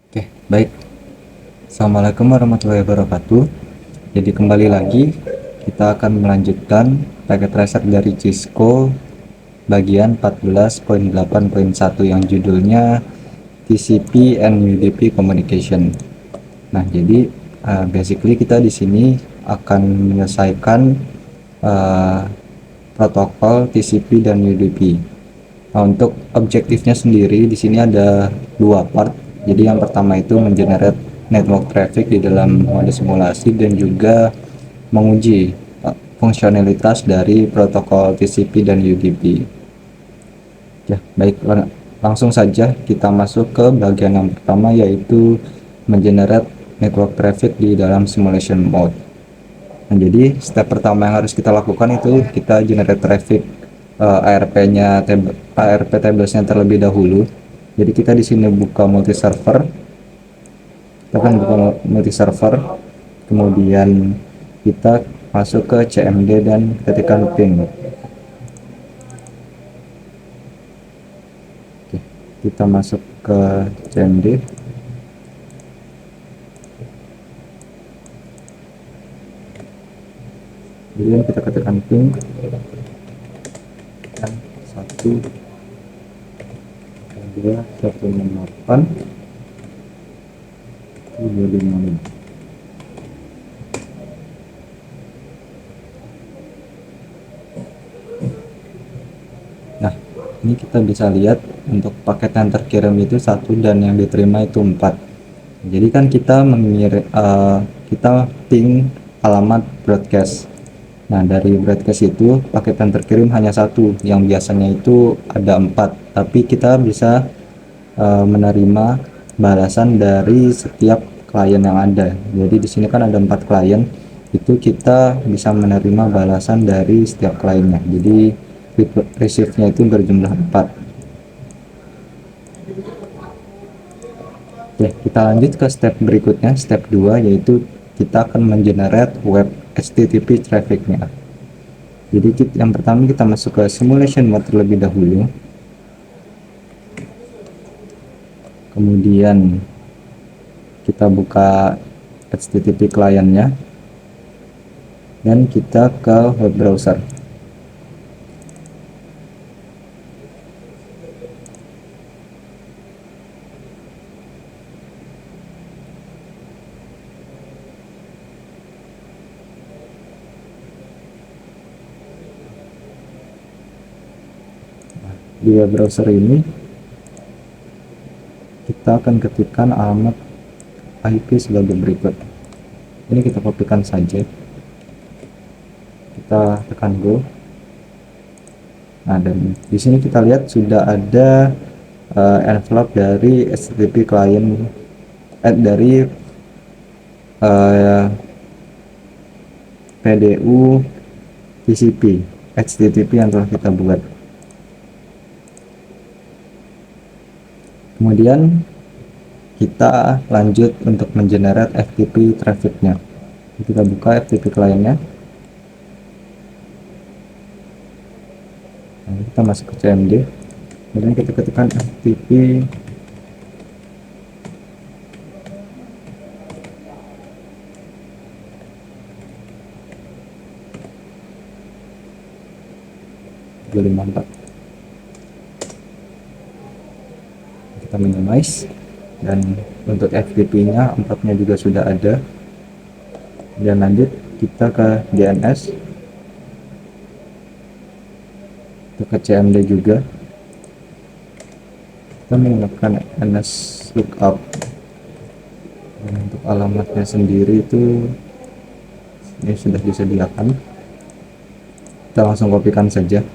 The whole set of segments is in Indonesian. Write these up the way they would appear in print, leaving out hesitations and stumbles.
Oke, baik. Assalamualaikum warahmatullahi wabarakatuh. Jadi kembali lagi kita akan melanjutkan packet tracer dari Cisco bagian 14.8.1 yang judulnya TCP and UDP Communication. Nah, jadi basically kita di sini akan menyelesaikan uh, protokol TCP dan UDP. Nah, untuk objektifnya sendiri di sini ada dua part. Jadi yang pertama itu mengenerate network traffic di dalam mode simulasi dan juga menguji fungsionalitas dari protokol TCP dan UDP. Ya, baik, langsung saja kita masuk ke bagian yang pertama, yaitu mengenerate network traffic di dalam simulation mode. Nah, jadi step pertama yang harus kita lakukan itu kita generate traffic ARP-nya ARP tablesnya terlebih dahulu. Jadi kita di sini buka multi server, kita akan buka multi server, kemudian kita masuk ke CMD dan ketikkan ping. Oke, kita masuk ke CMD, kemudian kita ketikkan ping dan 1.2.168.256. Nah, ini kita bisa lihat untuk paket yang terkirim itu 1 dan yang diterima itu 4. Jadi kan kita kita ping alamat broadcast. Nah, dari broadcast itu paket yang terkirim hanya 1, yang biasanya itu ada 4, tapi kita bisa menerima balasan dari setiap klien yang ada. Jadi di sini kan ada 4 klien, itu kita bisa menerima balasan dari setiap kliennya. Jadi receive-nya itu berjumlah 4. Oke, kita lanjut ke step berikutnya, step 2, yaitu kita akan mengenerate web HTTP traffic-nya. Jadi yang pertama kita masuk ke simulation mode terlebih dahulu, kemudian kita buka HTTP kliennya dan kita ke web browser. Di web browser ini kita akan ketikkan alamat IP sebagai berikut. Ini kita kopikan saja, kita tekan go. Nah, dan di sini kita lihat sudah ada envelope dari HTTP client dari PDU TCP HTTP yang telah kita buat. Kemudian kita lanjut untuk mengenerate FTP trafficnya. Kita buka FTP kliennya, nah, kita masuk ke CMD, kemudian kita ketikkan FTP (254). Kita minimize, dan untuk FTP-nya 4-nya juga sudah ada. Dan lanjut kita ke DNS, kita ke CMD juga, kita menggunakan NS lookup. Dan untuk alamatnya sendiri itu ini sudah disediakan, kita langsung kopikan saja.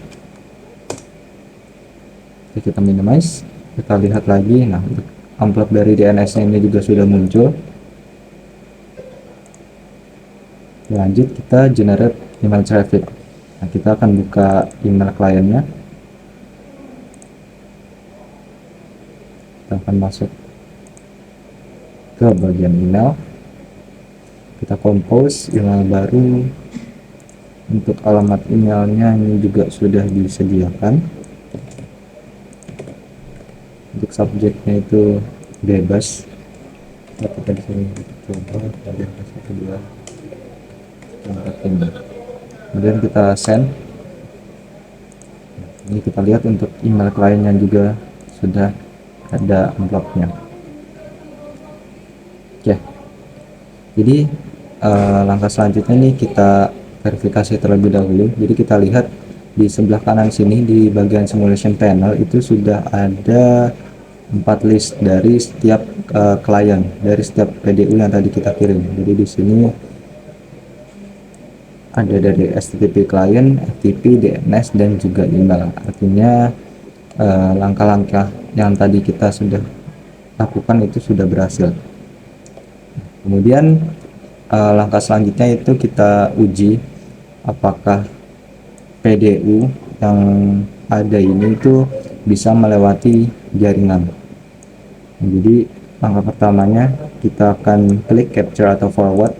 Kita minimize, kita lihat lagi. Nah, untuk amplop dari DNS-nya ini juga sudah muncul. Lanjut kita generate email traffic. Nah, kita akan buka email kliennya, kita akan masuk ke bagian email, kita compose email baru. Untuk alamat emailnya ini juga sudah disediakan. Untuk subjeknya itu bebas, Nah, kita di sini coba dari yang kedua tempat ini, kemudian kita send. Ini kita lihat untuk email kliennya juga sudah ada amplopnya. Oke, jadi langkah selanjutnya ini kita verifikasi terlebih dahulu. Jadi kita lihat di sebelah kanan sini di bagian simulation panel itu sudah ada 4 list dari setiap klien, dari setiap PDU yang tadi kita kirim. Jadi di sini ada dari HTTP klien, FTP, DNS, dan juga email. Artinya langkah-langkah yang tadi kita sudah lakukan itu sudah berhasil. Kemudian langkah selanjutnya itu kita uji apakah PDU yang ada ini itu bisa melewati jaringan. Jadi langkah pertamanya kita akan klik capture atau forward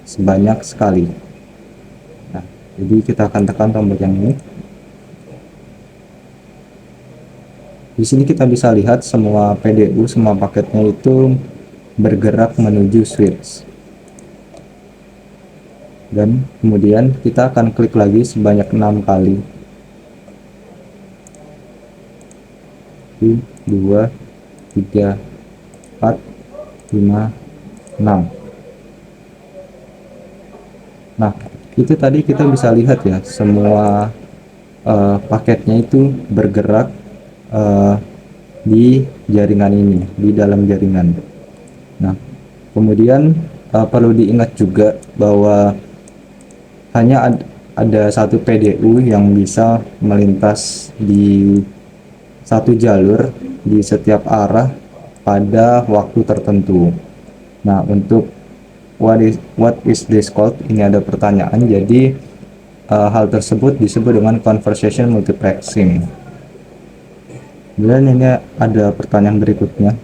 sebanyak sekali. Nah, jadi kita akan tekan tombol yang ini. Di sini kita bisa lihat semua PDU, semua paketnya itu bergerak menuju switch. Dan kemudian kita akan klik lagi sebanyak 6 kali. 1, 2, 3, 4, 5, 6. Nah, itu tadi kita bisa lihat ya, semua paketnya itu bergerak di jaringan ini, di dalam jaringan. Nah, kemudian perlu diingat juga bahwa hanya ada satu PDU yang bisa melintas di satu jalur di setiap arah pada waktu tertentu. Nah, untuk what is this called, ini ada pertanyaan. Jadi hal tersebut disebut dengan conversation multiplexing. Dan ini ada pertanyaan berikutnya.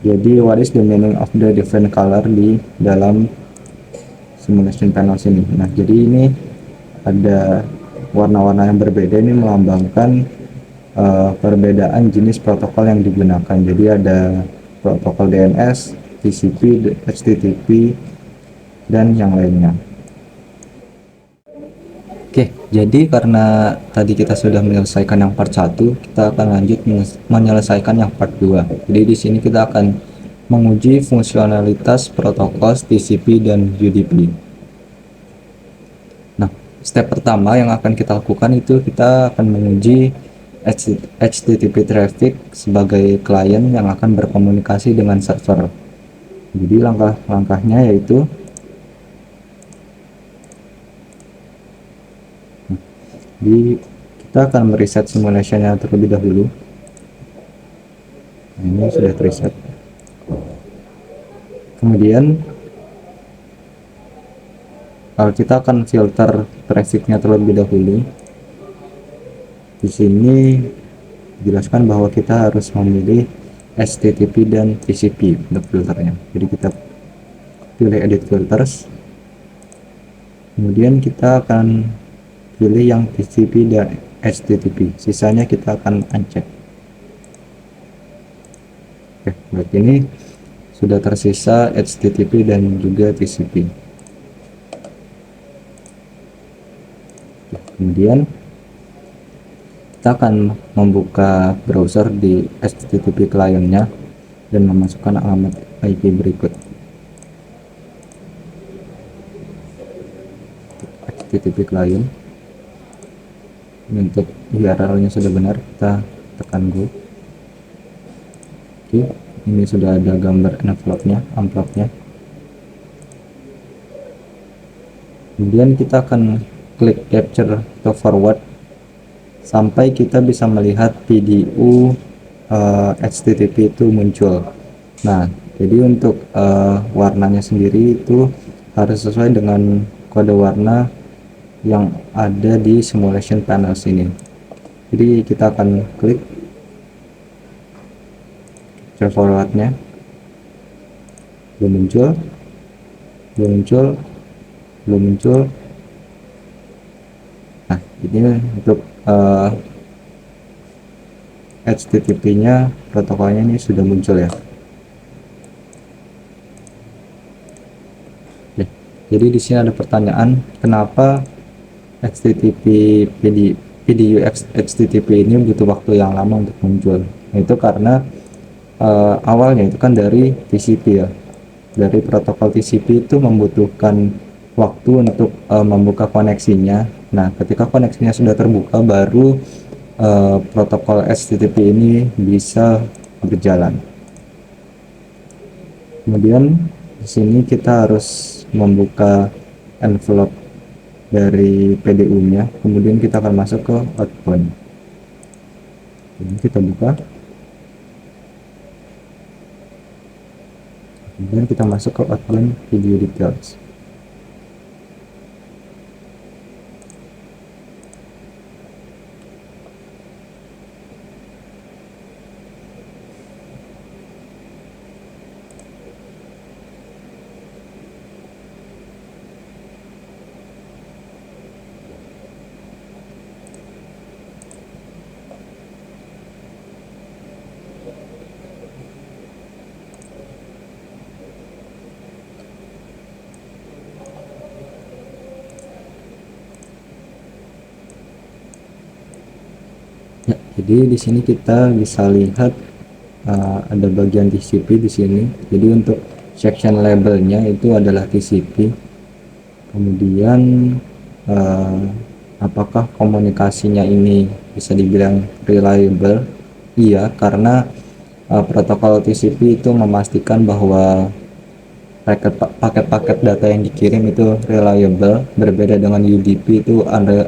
Jadi what is the meaning of the different color di dalam simulation panel sini? Nah, jadi ini ada warna-warna yang berbeda, ini melambangkan perbedaan jenis protokol yang digunakan. Jadi ada protokol DNS, TCP, HTTP, dan yang lainnya. Oke, jadi karena tadi kita sudah menyelesaikan yang part 1, kita akan lanjut menyelesaikan yang part 2. Jadi di sini kita akan menguji fungsionalitas protokol TCP dan UDP. Nah, step pertama yang akan kita lakukan itu kita akan menguji HTTP traffic sebagai klien yang akan berkomunikasi dengan server. Jadi langkah-langkahnya yaitu kita akan mereset simulationnya terlebih dahulu. Nah, ini sudah reset. Kemudian kalau kita akan filter trafficnya terlebih dahulu. Di sini dijelaskan bahwa kita harus memilih HTTP dan TCP untuk filternya. Jadi kita pilih edit filters, kemudian kita akan pilih yang TCP dan HTTP, sisanya kita akan uncheck. Oke, berarti ini sudah tersisa HTTP dan juga TCP. Kemudian kita akan membuka browser di HTTP kliennya dan memasukkan alamat IP berikut. HTTP klien. Untuk URL-nya sudah benar, kita tekan go. Oke, ini sudah ada gambar amplopnya. Kemudian kita akan klik capture atau forward sampai kita bisa melihat PDU HTTP itu muncul. Nah, jadi untuk warnanya sendiri itu harus sesuai dengan kode warna yang ada di simulation panel sini. Jadi kita akan klik capture forwardnya, belum muncul. Nah, ini untuk HTTP nya protokolnya ini sudah muncul ya. Jadi di sini ada pertanyaan, kenapa HTTP PDU HTTP ini butuh waktu yang lama untuk muncul? Nah, itu karena awalnya itu kan dari TCP ya. Dari protokol TCP itu membutuhkan waktu untuk membuka koneksinya. Nah, ketika koneksinya sudah terbuka, baru protokol HTTP ini bisa berjalan. Kemudian di sini kita harus membuka envelope dari PDU-nya, kemudian kita akan masuk ke outbound. Ini kita buka, kemudian kita masuk ke outbound video details. Ya, jadi di sini kita bisa lihat ada bagian TCP di sini. Jadi untuk section labelnya itu adalah TCP. Kemudian uh, apakah komunikasinya ini bisa dibilang reliable? Iya, karena protokol TCP itu memastikan bahwa paket-paket data yang dikirim itu reliable, berbeda dengan UDP itu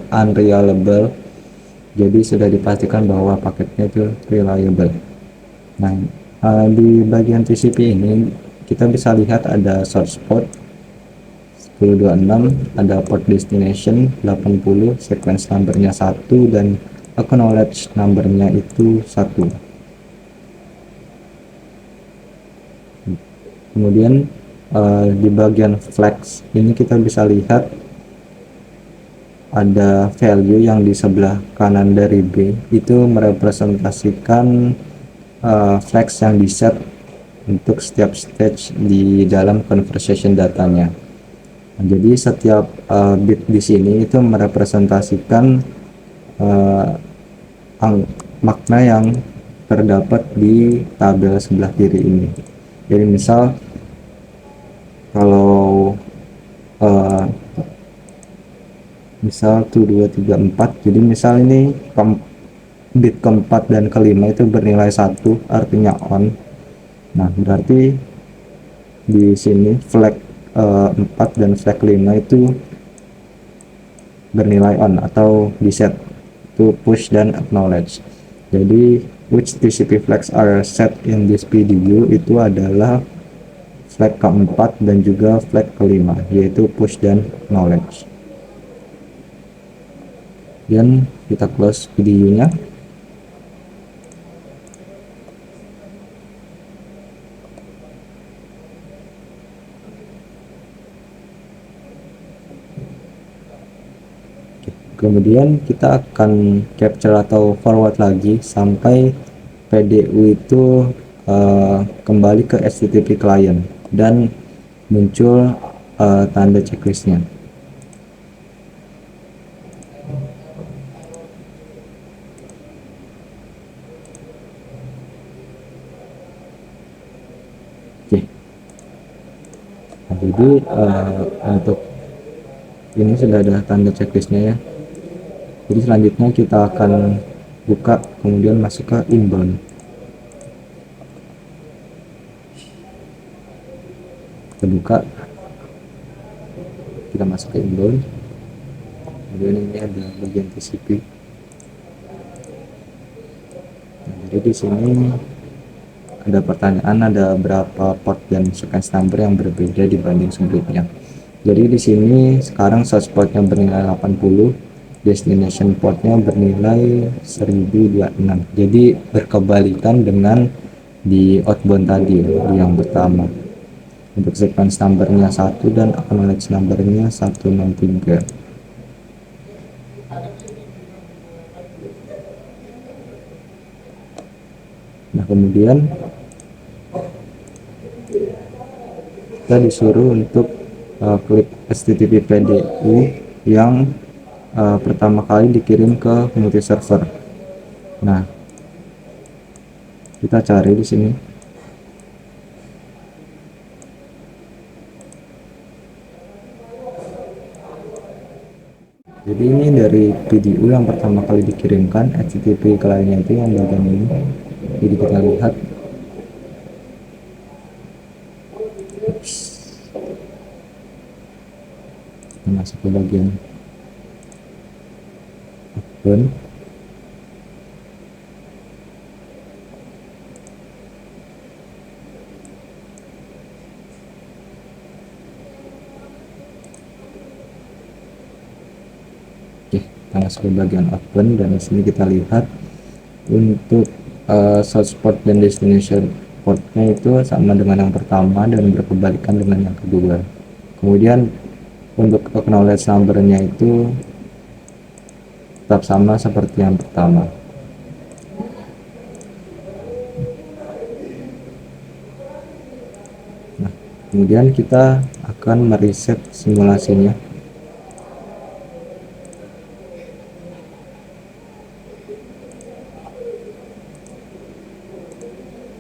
unreliable. Jadi sudah dipastikan bahwa paketnya itu reliable. Nah, di bagian TCP ini kita bisa lihat ada source port 1026, ada port destination 80, sequence numbernya 1, dan acknowledge numbernya itu 1. Kemudian di bagian flags ini kita bisa lihat ada value yang di sebelah kanan dari B, itu merepresentasikan flags yang di set untuk setiap stage di dalam conversation datanya. Nah, jadi setiap bit di sini itu merepresentasikan makna yang terdapat di tabel sebelah kiri ini. Jadi misal kalau misal 1 2 3 4, jadi misal ini bit keempat dan kelima itu bernilai 1, artinya on. Nah, berarti di sini flag 4 dan flag 5 itu bernilai on atau di set to push dan acknowledge. Jadi which TCP flags are set in this PDU itu adalah flag keempat dan juga flag kelima, yaitu push dan acknowledge. Dan kita close videonya. Kemudian kita akan capture atau forward lagi sampai PDU itu kembali ke HTTP client dan muncul tanda checklistnya. Oke. Nah, jadi untuk ini sudah ada tanda checklistnya ya. Jadi selanjutnya kita akan buka, kemudian masuk ke inbound. Kita buka, kita masuk ke inbound. Kemudian ini ada bagian TCP. Nah, jadi di sini ada pertanyaan, ada berapa port dan sequence number yang berbeda dibanding sebelumnya. Jadi di sini sekarang source portnya bernilai 80, destination portnya bernilai 1026. Jadi berkebalikan dengan di outbound tadi yang pertama. Untuk sequence numbernya 1 dan acknowledge numbernya 163. Nah, kemudian kita disuruh untuk klik HTTP PDU yang pertama kali dikirim ke multi server. Nah, kita cari di sini. Jadi ini dari PDU yang pertama kali dikirimkan, HTTP kliennya itu yang bagian ini. Jadi kita lihat. Kita masuk ke bagian open. Oke, kita masuk ke bagian open, dan di sini kita lihat untuk source port dan destination portnya itu sama dengan yang pertama dan berkebalikan dengan yang kedua. Kemudian untuk acknowledge numbernya itu tetap sama seperti yang pertama. Nah, kemudian kita akan mereset simulasinya.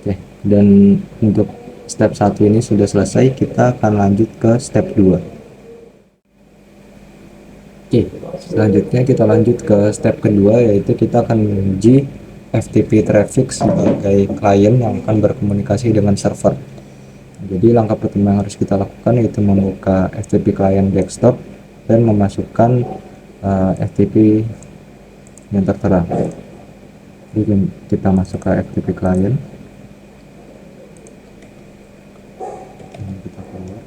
Oke, dan untuk step 1 ini sudah selesai, kita akan lanjut ke step 2. Oke, selanjutnya kita lanjut ke step kedua, yaitu kita akan menguji FTP traffic sebagai klien yang akan berkomunikasi dengan server. Jadi langkah pertama yang harus kita lakukan yaitu membuka FTP client desktop dan memasukkan FTP yang tertera. Jadi kita masuk ke FTP client. Kita keluar.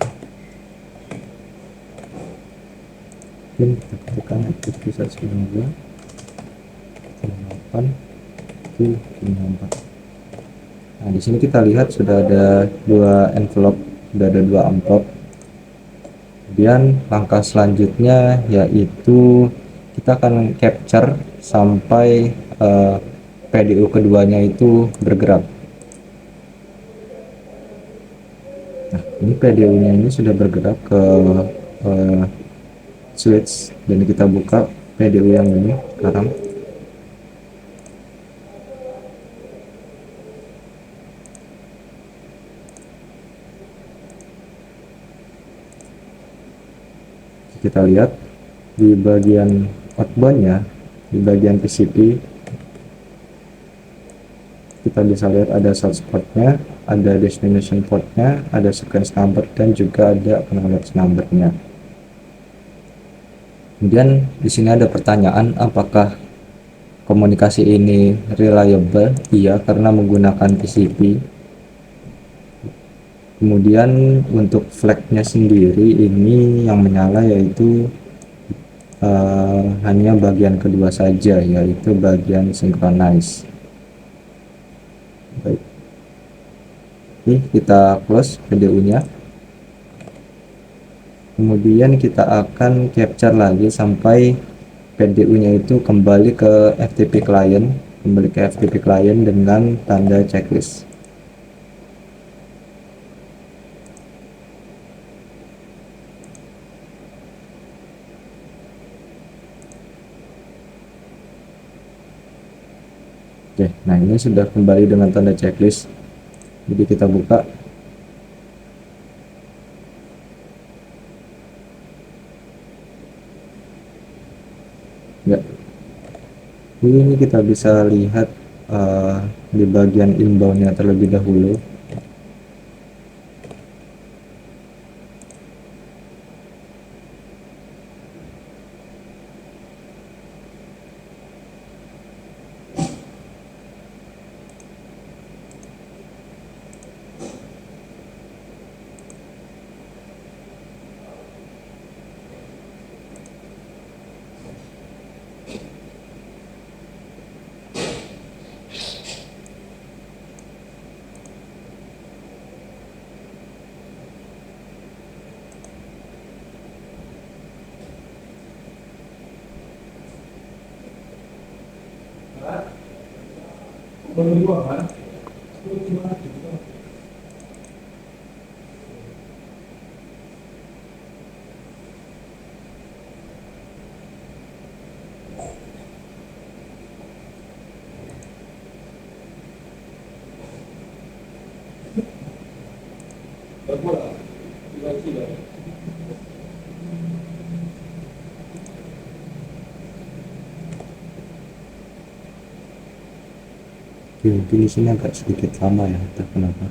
Kita ketikkan FTP 192 8 Nah, di sini kita lihat sudah ada dua envelope, sudah ada dua amplop. Kemudian langkah selanjutnya yaitu kita akan capture sampai PDU keduanya itu bergerak. Nah, ini PDU-nya ini sudah bergerak ke switch, dan kita buka PDU yang ini sekarang. Kita lihat di bagian outbound-nya, di bagian TCP, kita bisa lihat ada source port-nya, ada destination port-nya, ada sequence number, dan juga ada acknowledge number-nya. Kemudian di sini ada pertanyaan, apakah komunikasi ini reliable? Iya, karena menggunakan TCP. Kemudian untuk flag-nya sendiri ini yang menyala yaitu hanya bagian kedua saja, yaitu bagian synchronize. Baik, ini kita close PDU-nya. Kemudian kita akan capture lagi sampai PDU-nya itu kembali ke FTP client, dengan tanda checklist. Oke, nah ini sudah kembali dengan tanda checklist. Jadi kita buka. Ya, ini kita bisa lihat di bagian inbound-nya terlebih dahulu. Oke, mungkin di sini agak sedikit lama ya, entah kenapa.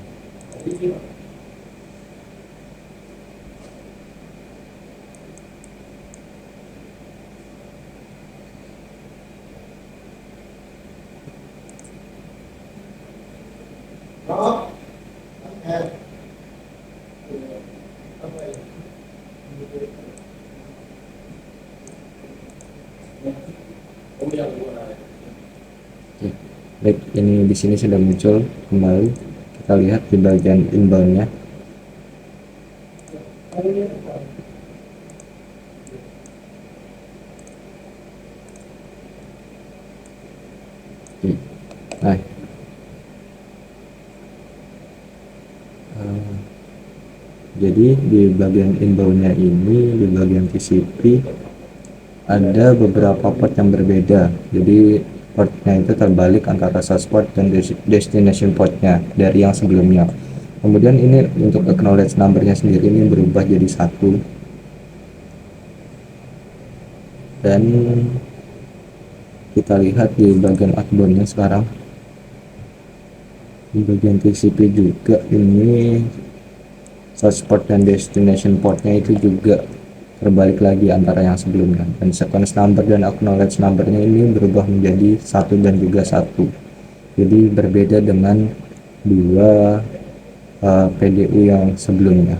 Oke, baik, ini di sini sudah muncul kembali. Kita lihat di bagian inbound-nya. Oke. Nah, jadi di bagian inbound-nya ini, di bagian TCP ada beberapa port yang berbeda. Jadi portnya itu terbalik antara source port dan destination portnya dari yang sebelumnya. Kemudian ini untuk acknowledge numbernya sendiri ini berubah jadi 1, dan kita lihat di bagian outbound-nya sekarang. Di bagian TCP juga ini source port dan destination portnya itu juga terbalik lagi antara yang sebelumnya, dan sequence number dan acknowledge numbernya ini berubah menjadi 1 dan juga 1. Jadi berbeda dengan dua PDU yang sebelumnya.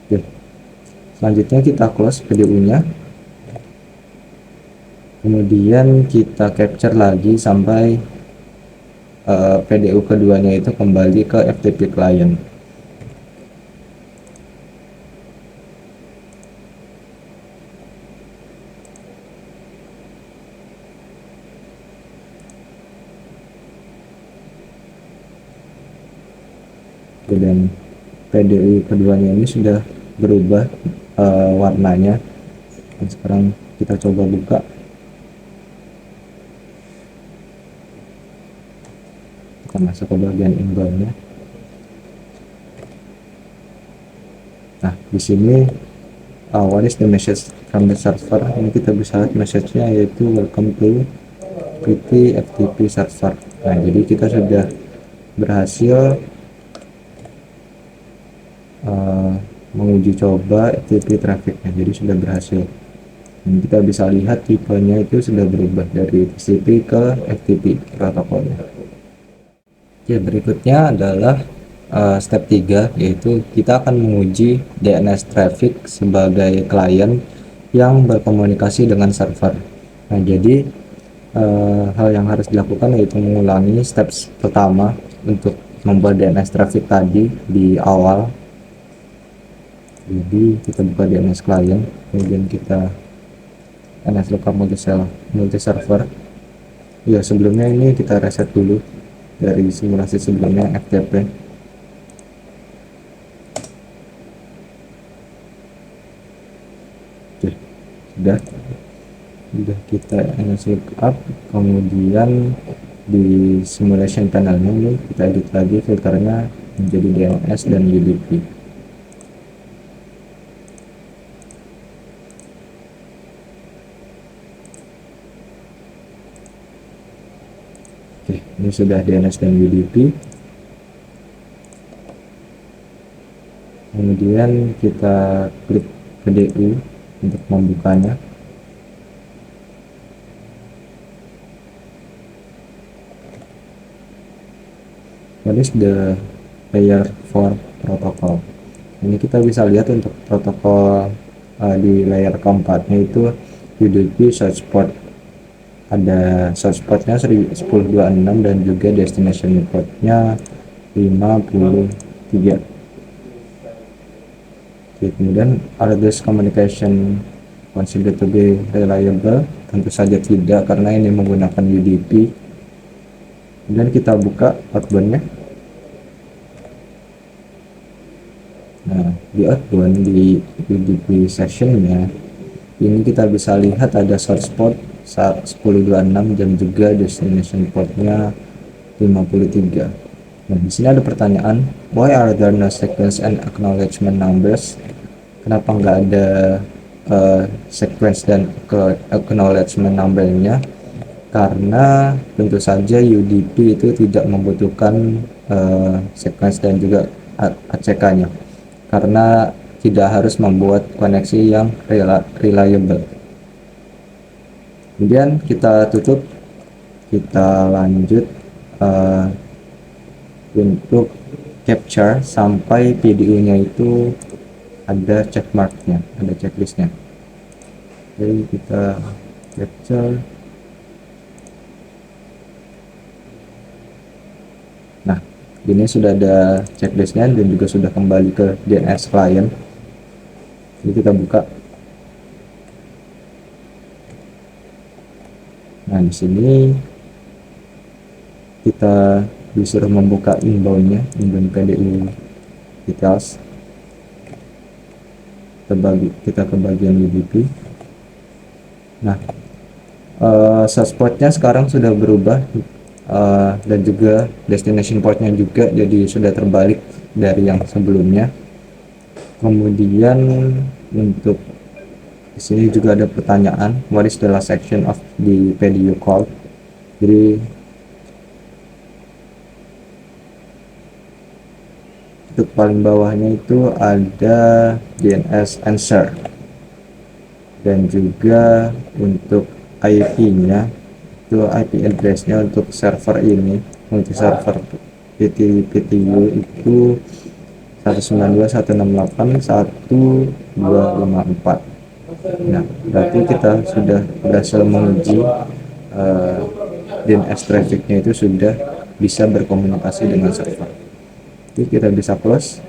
Oke. Selanjutnya kita close PDU-nya, kemudian kita capture lagi sampai PDU keduanya itu kembali ke FTP client. Dan PDU keduanya ini sudah berubah warnanya. Dan sekarang kita coba buka. Kita masuk ke bagian inbound-nya. Nah, di sini what is the message from the server? Ini kita bisa lihat message-nya, yaitu welcome to PT FTP server. Nah, jadi kita sudah berhasil menguji coba FTP trafficnya, jadi sudah berhasil. Dan kita bisa lihat tipenya itu sudah berubah dari TCP ke FTP protokolnya. Oke, berikutnya adalah step 3, yaitu kita akan menguji DNS traffic sebagai klien yang berkomunikasi dengan server. Nah, jadi hal yang harus dilakukan yaitu mengulangi steps pertama untuk membuat DNS traffic tadi di awal. Jadi kita buka DNS client, kemudian kita DNS lookup multi server. Ya, sebelumnya ini kita reset dulu dari simulasi sebelumnya FTP. Oke, sudah kita DNS lookup, kemudian di simulation panelnya ini kita edit lagi filternya menjadi DNS dan UDP. Oke, ini sudah DNS dan UDP. Kemudian kita klik PDU untuk membukanya. What is the layer for protocol? Ini kita bisa lihat untuk protokol di layer keempatnya itu UDP source port. Ada source portnya 1026 dan juga destination portnya 53. Oke, kemudian are this communication considered to be reliable? Tentu saja tidak, karena ini menggunakan UDP. Kemudian kita buka outbound-nya. Nah, di outbound di UDP session-nya ini kita bisa lihat ada source port 1026 dan juga destination portnya 53. Nah, di sini ada pertanyaan, why are there no sequence and acknowledgement numbers? Kenapa nggak ada sequence dan acknowledgement numbernya? Karena tentu saja UDP itu tidak membutuhkan sequence dan juga ACK-nya, karena tidak harus membuat koneksi yang reliable. Kemudian kita tutup, kita lanjut untuk capture sampai PDU-nya itu ada checkmarknya, ada checklistnya. Jadi kita capture. Nah, ini sudah ada checklistnya dan juga sudah kembali ke DNS client. Jadi kita buka. Nah, di sini kita disuruh membuka inbound PDU details. Kita ke bagian UDP. Nah, source portnya sekarang sudah berubah, dan juga destination portnya juga jadi sudah terbalik dari yang sebelumnya. Kemudian untuk di sini juga ada pertanyaan, what is the last section of the PDU call? Jadi untuk paling bawahnya itu ada DNS answer, dan juga untuk IP-nya itu IP address-nya untuk server ini, untuk server PTU itu 192.168.1.254. Nah, berarti kita sudah berhasil menguji DNS trafficnya itu sudah bisa berkomunikasi dengan server. Jadi kita bisa close,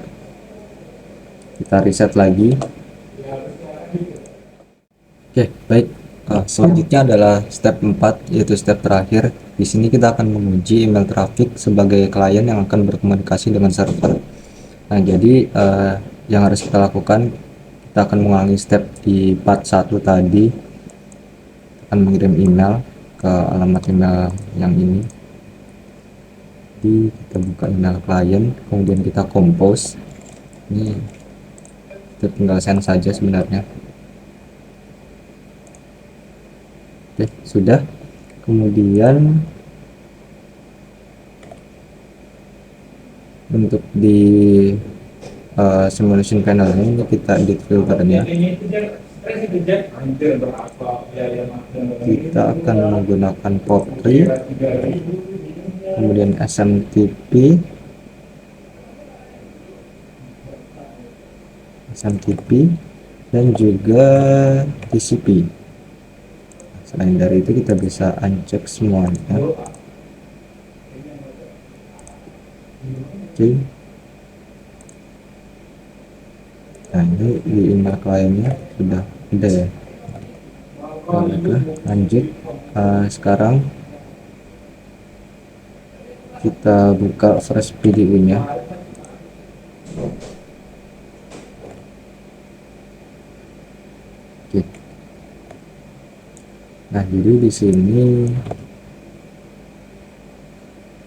kita reset lagi. Oke, baik. Selanjutnya adalah step 4, yaitu step terakhir. Di sini kita akan menguji email traffic sebagai klien yang akan berkomunikasi dengan server. Nah, jadi yang harus kita lakukan, kita akan mengulangi step di part 1 tadi, akan mengirim email ke alamat email yang ini. Jadi kita buka email klien, kemudian kita compose. Ini kita tinggal send saja sebenarnya. Oke, sudah. Kemudian untuk di simulation panel ini kita edit filternya. Kita akan menggunakan POP3, kemudian SMTP, dan juga TCP. Selain dari itu kita bisa uncheck semuanya. Oke. Nah, ini di email kliennya sudah ada ya. Baiklah, lanjut. Sekarang kita buka fresh PDU nya. Oke. Nah, jadi di sini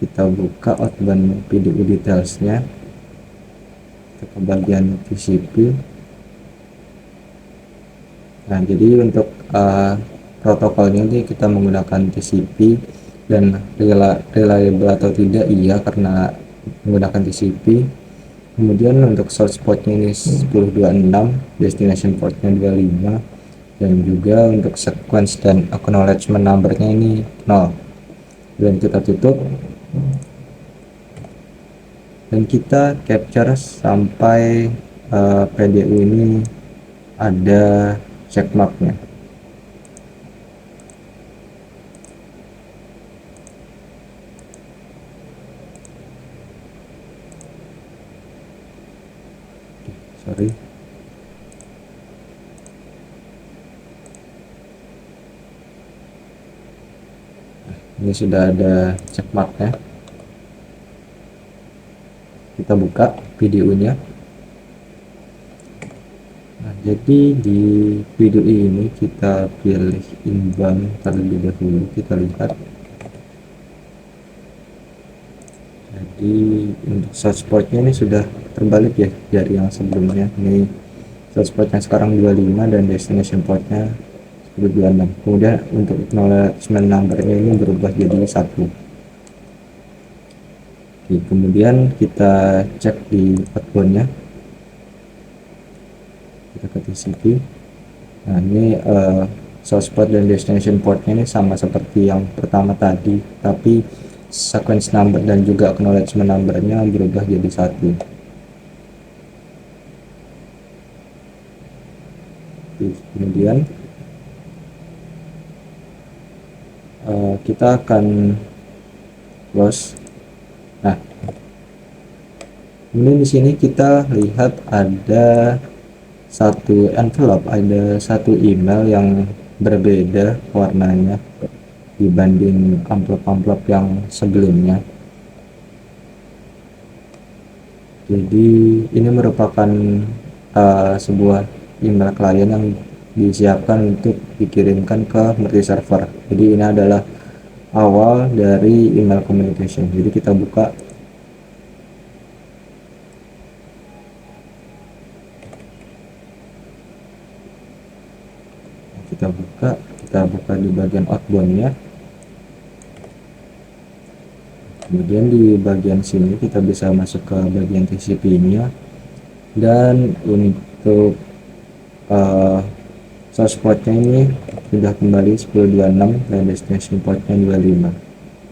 kita buka outbound PDU detailsnya, kita ke bagian TCP. Nah, jadi untuk protokolnya ini kita menggunakan TCP, dan reliable atau tidak, iya, karena menggunakan TCP. Kemudian untuk source portnya ini 1026, destination portnya 25, dan juga untuk sequence dan acknowledgement numbernya ini 0. Dan kita tutup, dan kita capture sampai PDU ini ada checkmarknya. Sorry. Ini sudah ada checkmarknya. Kita buka video-nya. Nah, jadi di video ini kita pilih inbound terlebih dahulu. Kita lihat. Jadi untuk source portnya ini sudah terbalik ya dari yang sebelumnya. Ini source portnya sekarang 25 dan destination portnya 26. Kemudian untuk acknowledgement numbernya ini berubah jadi 1. Oke, kemudian kita cek di outboundnya, kita ke TCP. Nah ini source port dan destination portnya ini sama seperti yang pertama tadi, tapi sequence number dan juga acknowledgement numbernya berubah jadi 1. Kemudian kita akan close. Nah, kemudian di sini kita lihat ada satu envelope, ada satu email yang berbeda warnanya dibanding amplop-amplop yang sebelumnya. Jadi ini merupakan sebuah email klien yang disiapkan untuk dikirimkan ke multi server. Jadi ini adalah awal dari email communication. Jadi kita buka. Kita buka di bagian outboundnya. Kemudian di bagian sini kita bisa masuk ke bagian TCP-nya, dan untuk source portnya ini sudah kembali 1026 dan destination portnya 25.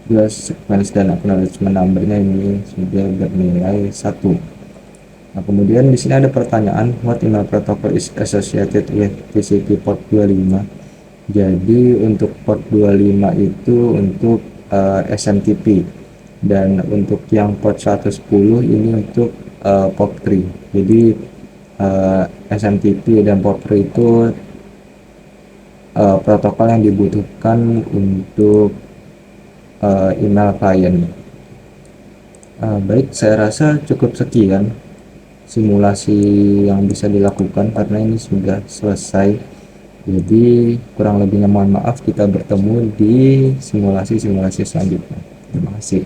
Juga sequence dan acknowledgement numbernya ini sudah bernilai 1. Nah, kemudian di sini ada pertanyaan, what email protocol is associated with TCP port 25. Jadi untuk port 25 itu untuk SMTP, dan untuk yang port 110 ini untuk POP3. Jadi SMTP dan POP3 itu protokol yang dibutuhkan untuk email klien. Baik, saya rasa cukup sekian simulasi yang bisa dilakukan karena ini sudah selesai. Jadi kurang lebihnya mohon maaf, kita bertemu di simulasi-simulasi selanjutnya. Terima kasih.